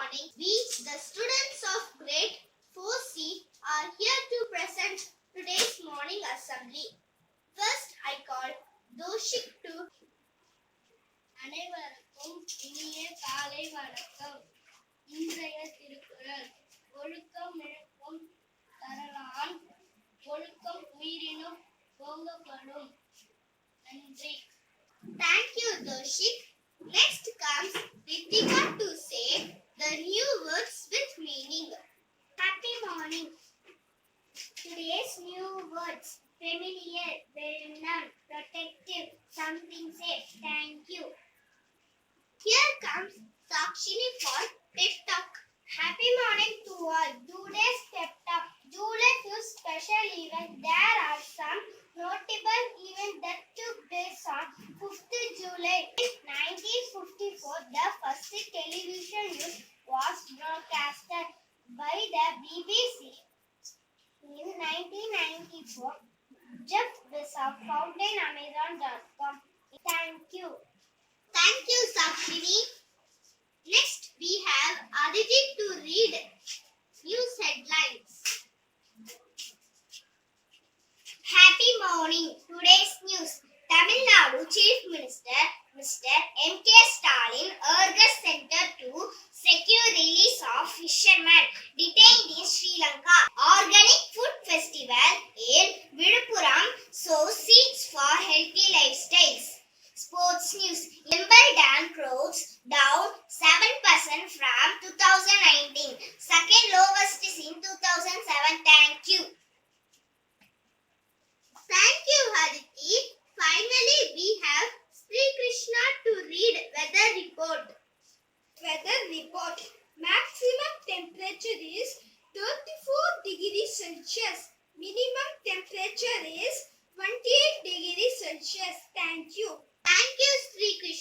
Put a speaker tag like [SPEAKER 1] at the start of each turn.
[SPEAKER 1] morning. We, the students of grade 4C, are here to present today's morning assembly. First, I call Doshik to அனைவருக்கும் இனிய காலை வணக்கம். இன்றைய திருக்குறள் ஒழுக்கம் இழக்கும் தரலான் ஒழுக்கம் உயிரினும் ஓங்கப்படும். நன்றி. Thank you, Doshik. Next comes Ritika to say the new words with meaning. Happy morning. Today's new words: familiar, well-known, protective, something safe. Thank you. Here comes Sakshini for pep talk. Happy morning to all. Today's pep talk. July 5th special event. There are some notable events that took place on 5th July. In 1954, the first television news was broadcasted by the BBC. In 1994, Jeff Bezos founded Amazon.com. Thank you. Thank you, Sakshini. Next, we have Aditi to read news headlines. Happy morning. Today's news. Tamil Nadu Chief Minister Mr. M.K. Stalin urges center to secure release of fishermen detained in Sri Lanka. Organic Food Festival in Vidupuram sows seeds for healthy lifestyles. Sports news. Wimbledon crowds down 7% from 2019. Second lowest is in 2007. Thank you. Thank you, Aditi. Finally, we have Sri Krishna to read weather report.
[SPEAKER 2] Weather report. Maximum temperature is 34 degrees Celsius. Minimum temperature is 28 degrees Celsius. Thank you.
[SPEAKER 1] Thank you, Sri Krishna.